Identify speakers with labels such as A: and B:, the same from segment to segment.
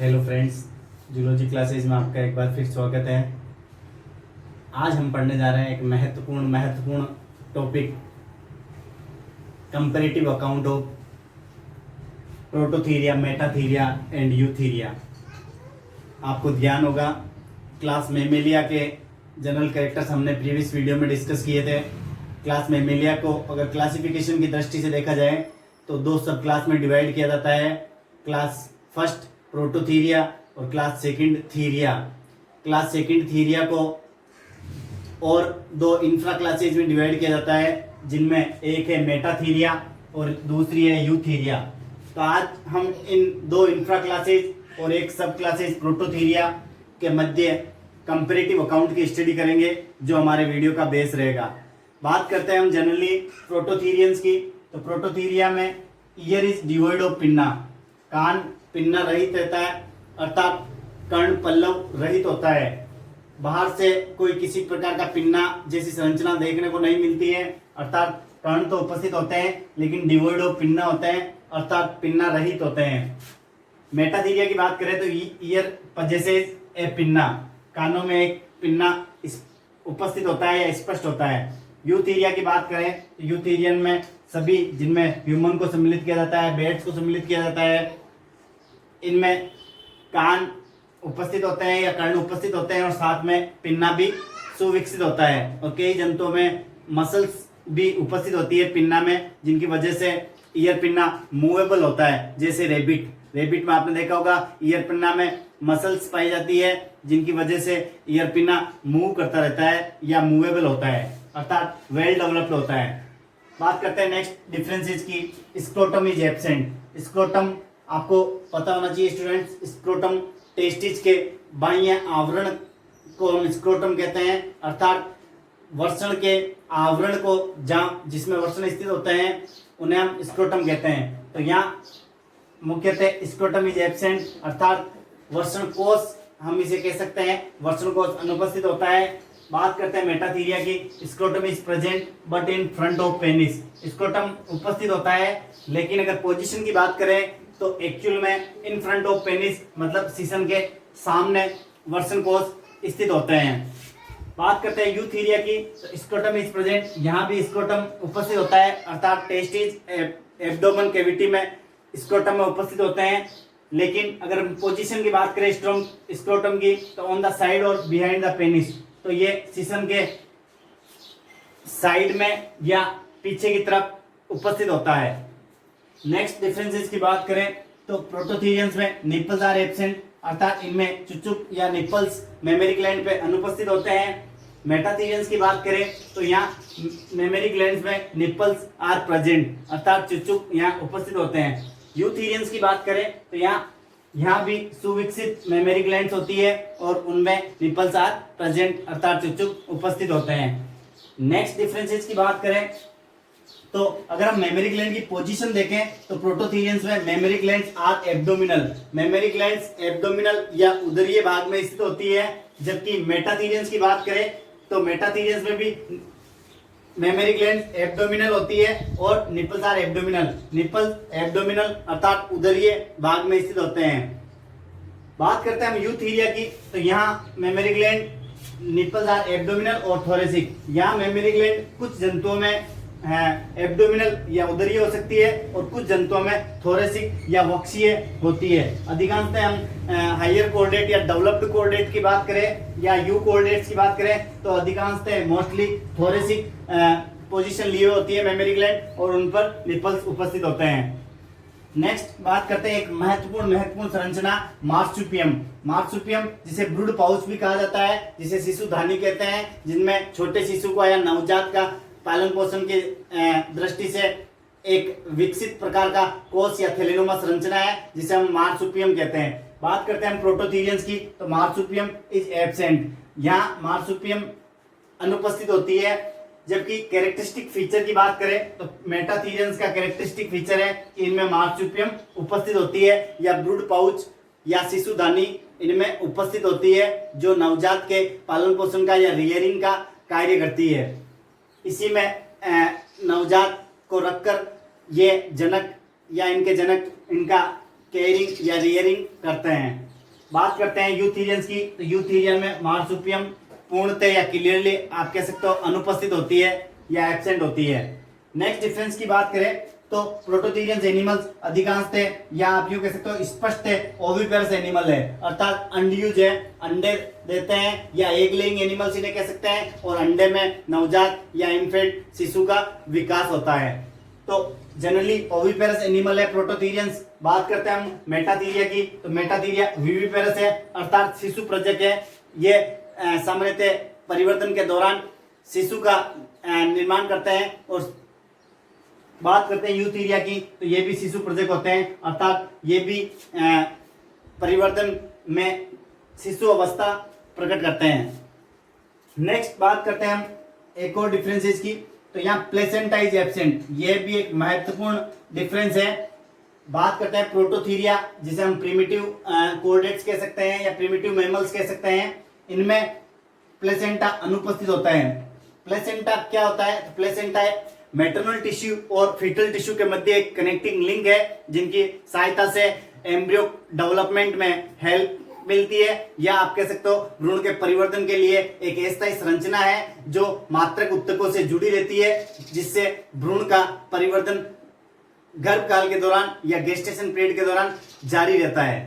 A: Hello friends, zoology classes में आपका एक बार फिर स्वागत है। आज हम पढ़ने जा रहे हैं एक महत्वपूर्ण topic, comparative account of Prototheria, Metatheria and Eutheria. आपको ध्यान होगा क्लास मेमेलिया के जनरल कैरेक्टर्स हमने प्रीवियस वीडियो में डिस्कस किए थे। क्लास मेमेलिया को अगर क्लासिफिकेशन की दृष्टि से देखा जाए तो दो सब क्लास में डिवाइड किया जाता है, क्लास फर्स्ट प्रोटोथीरिया और class second Theria. Class second Theria को और दो इंफ्रा क्लासेज में डिवाइड किया जाता है, जिनमें एक है मेटाथीरिया और दूसरी है यूथीरिया। तो आज हम इन दो इंफ्रा क्लासेज और एक सब क्लासेज प्रोटोथीरिया के मध्य कंपैरेटिव अकाउंट की स्टडी करेंगे, जो हमारे वीडियो का बेस रहेगा। बात करते हैं हम जनरली प्रोटोथीरियंस की। तो प्रोटोथीरिया में ear is devoid of pinna, कान पिन्ना रहित रहता है, अर्थात कर्ण पल्लव रहित होता है। बाहर से कोई किसी प्रकार का पिन्ना जैसी संरचना देखने को नहीं मिलती है, अर्थात कर्ण तो उपस्थित होते हैं लेकिन डिवोइड ऑफ पिन्ना होते हैं, अर्थात पिन्ना रहित होते हैं। मेटाथीरिया की बात करें तो ईयर पजेसेस ए पिन्ना, कानों में एक पिन्ना उपस्थित होता है या स्पष्ट होता है। यूथीरिया की बात करें तो यूथीरियन में सभी, जिनमें ह्यूमन को सम्मिलित किया जाता है, बेड्स को सम्मिलित किया जाता है, इनमें कान उपस्थित होते हैं या कर्ण उपस्थित होते हैं और साथ में पिन्ना भी सुविकसित होता है। और कई जंतुओं में मसल्स भी उपस्थित होती है पिन्ना में, जिनकी वजह से ईयर पिन्ना मूवेबल होता है। जैसे रेबिट में आपने देखा होगा ईयर पिन्ना में मसल्स पाई जाती है, जिनकी वजह से ईयर पिन्ना मूव करता रहता है या मूवेबल होता है, अर्थात वेल डेवलप्ड होता है। बात करते हैं नेक्स्ट डिफरेंसेस की। Scrotum is absent. स्क्रोटम आपको पता होना चाहिए स्टूडेंट्स, स्क्रोटम टेस्टिस के बाह्य आवरण को हम स्क्रोटम कहते हैं, अर्थात वृषण के आवरण को जिसमें वृषण स्थित होते हैं उन्हें हम स्क्रोटम कहते हैं। तो यहाँ मुख्यतः स्क्रोटम इज एब्सेंट, अर्थात वृषण कोश हम इसे कह सकते हैं, वृषण कोश अनुपस्थित होता है। बात करते हैं मेटाथीरिया की। Scrotum is present but in front of penis. Scrotum उपस्थित होता है, लेकिन अगर पोजीशन की बात करें तो एक्चुअल में इन फ्रंट ऑफ पेनिस मतलब सीसन के सामने वृषण कोश स्थित होते हैं। बात करते हैं यूथीरिया की। तो स्क्रोटम इज प्रेजेंट, यहाँ भी स्क्रोटम उपस्थित होता है, अर्थात टेस्टिस एब्डोमेन कैविटी में स्क्रोटम में उपस्थित होते हैं। लेकिन अगर पोजीशन की बात करें स्क्रोटम की तो ऑन द साइड और बिहाइंड द पेनिस, तो ये सीसन के साइड में या पीछे की तरफ उपस्थित होता है। नेक्स्ट डिफरेंसेस की बात करें तो प्रोटोथीरियंस में निपल्स आर एब्सेंट, अर्थात इनमें चुचुक या निपल्स मेमोरी ग्लैंड पे अनुपस्थित होते हैं। मेटाथीरियंस की बात करें तो यहाँ मेमोरी ग्लैंड्स में निपल्स आर प्रेजेंट, अर्थात चुचुक यहाँ उपस्थित होते हैं। यूथीरियंस की बात करें तो यहाँ भी सुविकसित मेमोरी ग्लैंड्स होती है और उनमें निपल्स आर प्रेजेंट, अर्थात चुचुक उपस्थित होते हैं। नेक्स्ट डिफरेंसेस की बात करें तो अगर हम मेमोरी ग्लैंड की पोजीशन देखें तो प्रोटोथीरियंस में mammary glands are abdominal, mammary glands abdominal या उदरीय भाग में स्थित होती है। जबकि मेटाथीरियंस की बात करें तो मेटाथीरियंस में भी मेमोरी ग्लैंड्स एब्डोमिनल होती है और nipples are abdominal, nipples abdominal अर्थात उदरीय भाग में स्थित होते हैं। बात करते हैं हम यूथीरिया की। तो यहाँ mammary gland nipples are abdominal और थोरेसिक। यहाँ मेमोरी ग्लैंड कुछ जंतुओं में एब्डोमिनल या उदरीय हो सकती है और कुछ जंतुओं में थोरेसिक या वक्षीय होती है। अधिकांशतः हम हायर कोऑर्डिनेट या डेवलप्ड कोऑर्डिनेट की बात करें या यू कोऑर्डिनेट्स की बात करें तो अधिकांशतः मोस्टली थोरेसिक पोजीशन लिए होती है मेमोरी ग्लैंड और उन पर निपल्स उपस्थित होते हैं। नेक्स्ट बात करते हैं एक महत्वपूर्ण संरचना, मार्सुपियम। मार्सुपियम जिसे ब्रूड पाउच भी कहा जाता है, जिसे शिशु धानी कहते हैं, जिनमें छोटे शिशु को या नवजात का पालन पोषण की दृष्टि से एक विकसित प्रकार का कोश या थैलेनुमा संरचना है, जिसे हम मार्सुपियम कहते हैं। बात करते हैं हम प्रोटोथीरियंस की। तो मार्सुपियम इज एब्सेंट, यहाँ मार्सुपियम अनुपस्थित होती है। जबकि कैरेक्टरिस्टिक फीचर की बात करें तो मेटाथीरियंस का कैरेक्टरिस्टिक फीचर है कि इनमें मार्सुपियम उपस्थित होती है या ब्रूड पाउच या शिशुदानी इनमें उपस्थित होती है, जो नवजात के पालन पोषण का या रियरिंग का कार्य करती है। इसी में नवजात को रखकर ये जनक या इनके जनक इनका केयरिंग या रियरिंग करते हैं। बात करते हैं यूथीरियंस की, तो यूथीरियन में मार्सुपियम पूर्णतः या क्लियरली आप कह सकते हो अनुपस्थित होती है या एब्सेंट होती है। नेक्स्ट डिफरेंस की बात करें तो प्रोटोथीरियंस एनिमल्स अधिकांशतः या आप यूं कह सकते हो स्पष्ट ओविपेरस एनिमल है, अर्थात अंडयुज है, अंडे देते हैं या एग लेइंग एनिमल्स इन्हें कह सकते हैं, और अंडे में नवजात या इन्फेंट शिशु का विकास होता है। तो जनरली ओविपेरस एनिमल है प्रोटोथीरियंस। बात करते हैं हम मेटाथीरिया की, तो मेटाथीरिया विविपेरस है, अर्थात शिशु प्रजक है। ये सामान्यतः परिवर्तन के दौरान शिशु का निर्माण करते हैं। और बात करते हैं यूथीरिया की, तो ये भी शिशु प्रजक होते हैं, अर्थात ये भी परिवर्तन में शिशु अवस्था प्रकट करते हैं। नेक्स्ट बात करते हैं हम एक और डिफरेंसेस की, तो यहाँ प्लेसेंटा इज एब्सेंट, ये भी एक महत्वपूर्ण डिफरेंस है। बात करते हैं प्रोटोथीरिया, जिसे हम प्रिमिटिव कोर्डेट्स कह सकते हैं या प्रिमिटिव मैमल्स कह सकते हैं, इनमें प्लेसेंटा अनुपस्थित होता है। प्लेसेंटा क्या होता है? तो प्लेसेंटा मैटरनल टिश्यू और फीटल टिश्यू के मध्य एक कनेक्टिंग लिंक है, जिनकी सहायता से एम्ब्रियो डेवलपमेंट में हेल्प मिलती है, या आप कह सकते हो भ्रूण के परिवर्तन के लिए एक अस्थायी संरचना है जो मात्रक ऊतकों से जुड़ी रहती है, जिससे भ्रूण का परिवर्तन गर्भकाल के दौरान या गेस्टेशन पीरियड के दौरान जारी रहता है।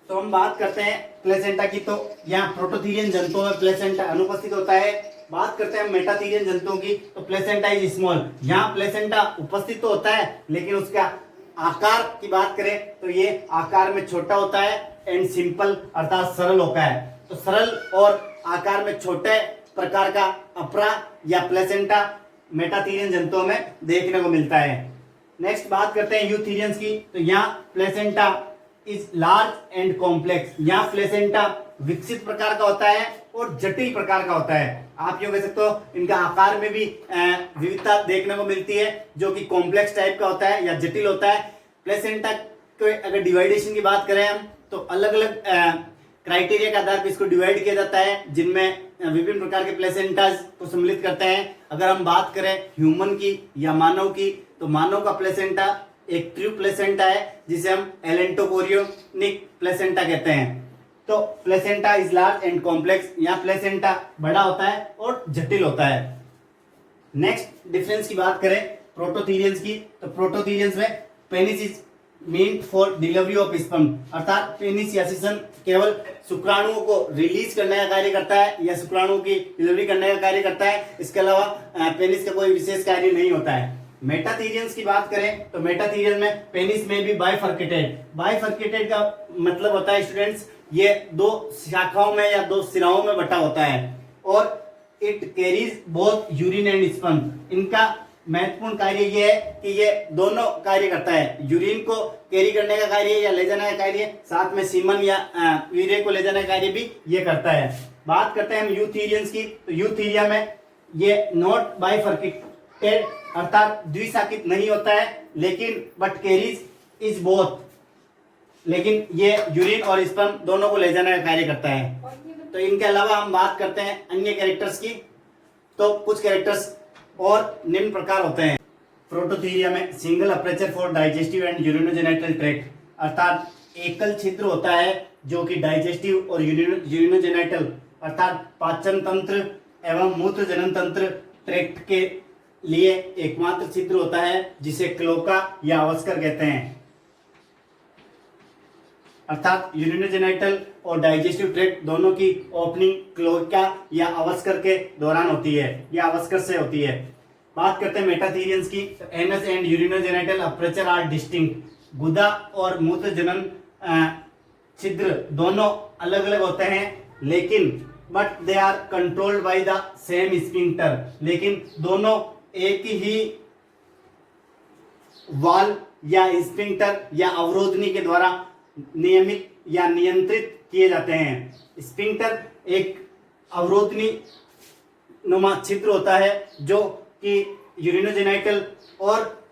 A: तो हम बात करते हैं प्लेसेंटा की, तो यहाँ प्रोटोथीरियन जंतुओं में प्लेसेंटा अनुपस्थित होता है। बात करते हैं मेटाथीरियन जंतुओं की, तो प्लेसेंटा इज स्मॉल, यहाँ प्लेसेंटा उपस्थित तो होता है लेकिन उसका आकार की बात करें तो ये आकार में छोटा होता है एंड सिंपल, अर्थात सरल होता है। तो सरल और आकार में छोटे प्रकार का अपरा या प्लेसेंटा मेटाथीरियन जंतुओं में देखने को मिलता है। नेक्स्ट बात करते हैं यूथीरियंस की, तो यहाँ placenta is large and complex, यहाँ प्लेसेंटा विकसित प्रकार का होता है और जटिल प्रकार का होता है। आप यूं कह सकते हो इनका आकार में भी विविधता देखने को मिलती है, जो कि कॉम्प्लेक्स टाइप का होता है या जटिल होता है। प्लेसेंटा को अगर डिवाइडेशन की बात करें हम, तो अलग अलग क्राइटेरिया के आधार पर इसको डिवाइड किया जाता है, जिनमें विभिन्न प्रकार के प्लेसेंटास को सम्मिलित करते हैं। अगर हम बात करें ह्यूमन की या मानव की, तो मानव का प्लेसेंटा एक ट्रू प्लेसेंटा है, जिसे हम एलेंटोकोरियोनिक प्लेसेंटा कहते हैं। तो placenta is large and complex, यहाँ प्लेसेंटा बड़ा होता है और जटिल होता है। नेक्स्ट डिफरेंस की बात करें प्रोटोथीरियंस की, तो प्रोटोथीरियंस में penis is meant for delivery of sperm, अर्थात पेनिस या सीसन केवल शुक्राणुओं को रिलीज करने का कार्य करता है या शुक्राणुओं की डिलीवरी करने का कार्य करता है। इसके अलावा पेनिस का कोई विशेष कार्य नहीं होता है। मेटाथीरियंस की बात करें तो मेटाथीरियन में पेनिस में भी बाइफर्केटेड, बाइफर्केटेड का मतलब होता है स्टूडेंट्स, ये दो शाखाओं में या दो सिराओं में बटा होता है, और it carries both urine and sperm. इनका महत्वपूर्ण कार्य ये है कि ये दोनों कार्य करता है, यूरिन को कैरी करने का कार्य या ले जाने का कार्य, साथ में सीमन या वीर्य को ले जाने का कार्य भी ये करता है। बात करते हैं हम यूथीरियंस की, तो यूथीरिया में ये नॉट बाइफर्केटेड, अर्थात द्विशाखित नहीं होता है, लेकिन बट कैरीज इज बोथ, लेकिन ये यूरिन और स्पर्म दोनों को ले जाने का कार्य करता है। तो इनके अलावा हम बात करते हैं अन्य कैरेक्टर्स की, तो कुछ कैरेक्टर्स और निम्न प्रकार होते हैं। प्रोटोथीरिया में single aperture for digestive and urinogenital tract, अर्थात एकल छिद्र होता है जो कि डाइजेस्टिव और यूरिनोजेनिटल अर्थात पाचन तंत्र एवं मूत्र जनन तंत्र ट्रैक्ट के लिए एकमात्र छिद्र होता है, जिसे क्लोका या अवस्कर कहते हैं। अर्थात यूरिनोजेनिटल और डाइजेस्टिव ट्रैक्ट दोनों की ओपनिंग क्लोका या अवस्कर के दौरान होती है या अवस्कर से होती है। बात करते हैं मेटाथीरियंस की, anus and urinogenital aperture are distinct, गुदा और मूत्र जनन छिद्र दोनों अलग अलग होते हैं, लेकिन but they are controlled by the same sphincter, लेकिन दोनों एक ही वाल्व या स्फिंक्टर या अवरोधनी के द्वारा नियमित या नियंत्रित किए जाते हैं। स्फिंक्टर एक अवरोधनी नुमा छिद्र होता है जो कि यूरिनोजेनिटल और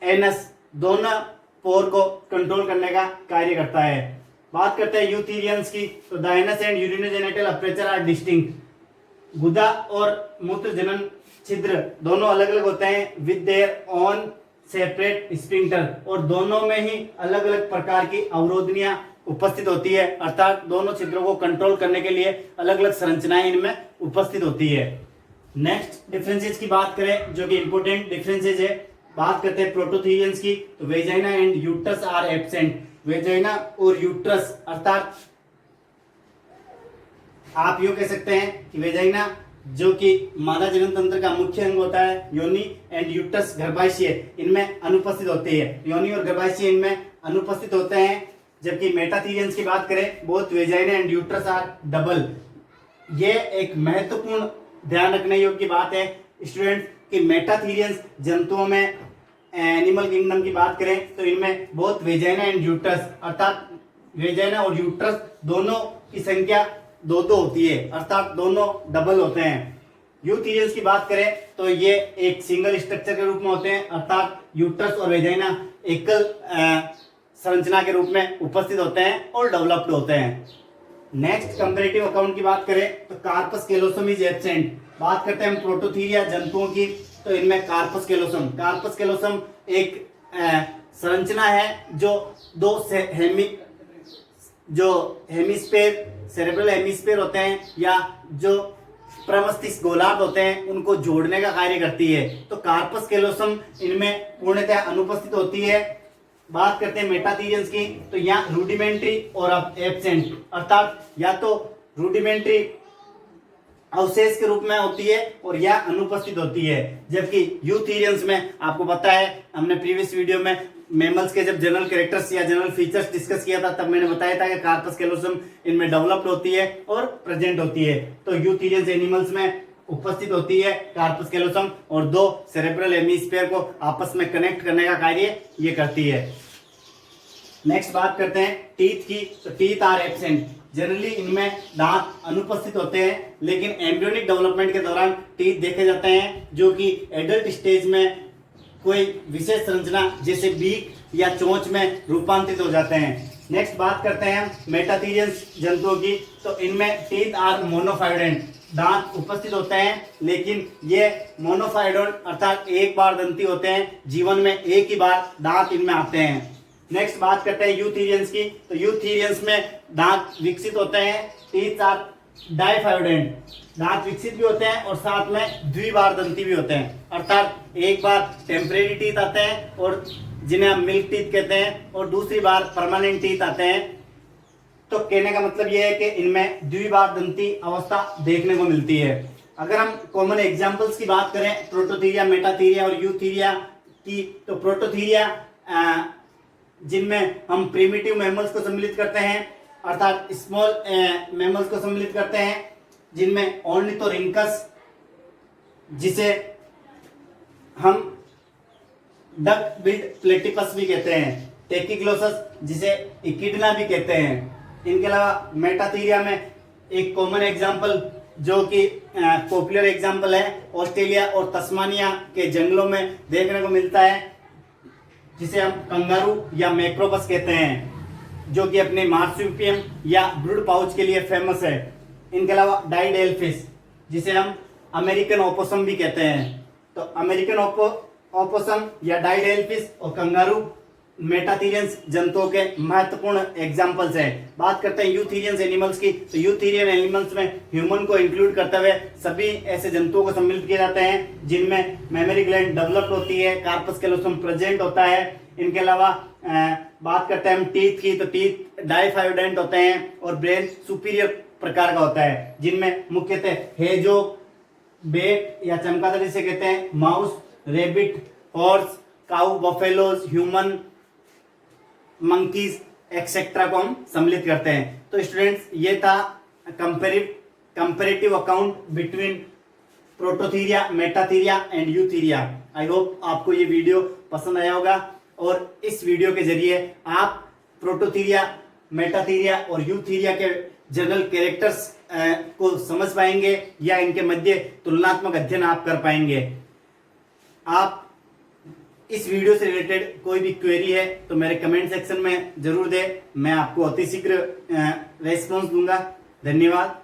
A: एनस दोनों पोर को कंट्रोल करने का कार्य करता है। बात करते हैं यूथीरियंस की, तो the anus and urinogenital aperture are distinct, गुदा और मूत्र जनन छिद्र दोनों अलग अलग होते हैं with their own separate sphincter, और दोनों में ही अलग अलग प्रकार की अवरोधनियां उपस्थित होती है, अर्थात दोनों छिद्रों को कंट्रोल करने के लिए अलग अलग संरचनाएं इनमें उपस्थित होती है। नेक्स्ट डिफरेंसेस की बात करें, जो कि इंपोर्टेंट डिफरेंसेस है, बात करते हैं प्रोटोथीरियंस की, तो vagina and uterus are absent. Vagina और यूट्रस, अर्थात आप यूं कह सकते हैं कि वेजाइना जो कि मादा जनन तंत्र का मुख्य अंग होता है, योनि, एंड यूट्रस गर्भाशय, इनमें अनुपस्थित होती है। योनि और गर्भाशय इनमें अनुपस्थित होते हैं। जबकि मेटाथीरियंस की बात करें, both vagina and uterus are double. ये एक महत्वपूर्ण ध्यान रखने योग्य बात है स्टूडेंट कि मेटाथीरियंस जंतुओं में, एनिमल किंगडम की बात करें तो इनमें बोथ वेजाइना एंड यूट्रस, अर्थात वेजाइना और यूट्रस दोनों की संख्या दो होती है, अर्थात दोनों डबल होते हैं। यूथीरियंस की बात करें तो ये एक सिंगल स्ट्रक्चर के रूप में होते हैं, अर्थात यूट्रस और वेजाइना एकल संरचना के रूप में उपस्थित होते हैं और डेवलप्ड होते हैं। नेक्स्ट कंपैरेटिव अकाउंट की बात करें तो कार्पस कैलोसम इज एब्सेंट। बात करते हैं हम प्रोटोथीरिया जंतुओं की, तो इनमें कार्पस कैलोसम एक संरचना है जो हेमिस्फेयर, सेरेब्रल हेमिस्फेयर होते हैं या जो प्रमस्तिष्क गोलार्ध होते हैं उनको जोड़ने का कार्य करती है। तो कार्पस कैलोसम इनमें पूर्णतः अनुपस्थित होती है। बात करते हैं मेटाथीरियंस की, तो यहाँ रूडिमेंट्री और एब्सेंट, अर्थात या तो रूडिमेंट्री अवशेष के रूप में होती है और या अनुपस्थित होती है। जबकि यूथीरियंस में आपको पता है, हमने प्रीवियस वीडियो में मैमल्स के जब जनरल कैरेक्टर्स या जनरल फीचर्स डिस्कस किया था तब मैंने बताया था कि कार्पस कैलोसम इनमें डेवलप्ड होती है और प्रेजेंट होती है। तो यूथीरियंस एनिमल्स में उपस्थित होती है कार्पस कैलोसम और दो सेरेब्रल हेमिस्फीयर को आपस में कनेक्ट करने का कार्य ये करती है। नेक्स्ट बात करते हैं टीथ की, तो टीथ आर एब्सेंट। जनरली इनमें दांत अनुपस्थित होते हैं, लेकिन एम्ब्रियोनिक डेवलपमेंट के दौरान टीथ देखे जाते हैं जो कि एडल्ट स्टेज में कोई विशेष संरचना जैसे बीक या चोंच में रूपांतरित हो जाते हैं। नेक्स्ट बात करते हैं मेटाथीरियंस जंतुओं की, तो इनमें टीथ आर मोनोफाइडेंट। दांत उपस्थित होते हैं लेकिन ये मोनोफाइडोन अर्थात एक बार दंती होते हैं, जीवन में एक ही बार दांत इनमें आते हैं। नेक्स्ट बात करते हैं यूथीरियंस की, तो यूथीरियंस में दांत विकसित होते हैं, टीथ आर डाइफाइडेंट। दांत विकसित भी होते हैं और साथ में द्विबार दंती भी होते हैं, अर्थात एक बार टेम्परेरी टीथ आते हैं और जिन्हें हम मिल्क टीथ कहते हैं और दूसरी बार परमानेंट टीथ आते हैं। तो कहने का मतलब यह है कि इनमें द्विबार दंती अवस्था देखने को मिलती है। अगर हम कॉमन एग्जांपल्स की बात करें प्रोटोथीरिया, मेटाथीरिया और यूथीरिया की, तो प्रोटोथीरिया जिनमें हम प्रिमिटिव मैमल्स को सम्मिलित करते हैं, अर्थात स्मॉल मैमल्स को सम्मिलित करते हैं, जिनमें ऑर्निथोरिंकस जिसे हम डक बिल्ड प्लेटिपस भी कहते हैं, टेकिग्लोसस जिसे इकिडना भी कहते हैं। इनके अलावा मेटाथीरिया में एक कॉमन एग्जाम्पल जो कि पॉपुलर एग्जाम्पल है, ऑस्ट्रेलिया और तस्मानिया के जंगलों में देखने को मिलता है, जिसे हम कंगारू या मैक्रोबस कहते हैं, जो कि अपने मार्सुपियम या ब्रूड पाउच के लिए फेमस है। इनके अलावा डाइडेल्फिस जिसे हम अमेरिकन ओपोसम भी कहते हैं। तो अमेरिकन ओपोसम या डाइडेल्फिस और कंगारू मेटाथीरियंस जंतुओं के महत्वपूर्ण एग्जाम्पल्स हैं। बात करते हैं यूथीरियंस एनिमल्स की, तो यूथीरियन एनिमल्स में ह्यूमन को इंक्लूड करते हुए सभी ऐसे जंतुओं को सम्मिलित किए जाते हैं जिनमें मेमोरी ग्लैंड डेवलप्ड होती है, कार्पस कैलोसम प्रेजेंट होता है। इनके अलावा बात करते हैं हम टीथ की, तो टीथ डाइफाइडेंट होते हैं और ब्रेन सुपीरियर प्रकार का होता है, जिनमें मुख्यतः हेजोग, बेट या चमगादड़ जिसे कहते हैं, माउस, रेबिट, हॉर्स, काऊ, बफेलोज, ह्यूमन, मंकीज एक्सेट्रा को हम सम्मिलित करते हैं। तो स्टूडेंट्स ये था comparative account between Prototheria, Metatheria and Eutheria. I hope आपको ये वीडियो पसंद आया होगा और इस वीडियो के जरिए आप प्रोटोथीरिया, मेटाथीरिया और यूथीरिया के जनरल कैरेक्टर्स को समझ पाएंगे या इनके मध्य तुलनात्मक अध्ययन आप कर पाएंगे। आप इस वीडियो से रिलेटेड कोई भी क्वेरी है तो मेरे कमेंट सेक्शन में जरूर दें, मैं आपको अति शीघ्र रेस्पॉन्स दूंगा। धन्यवाद।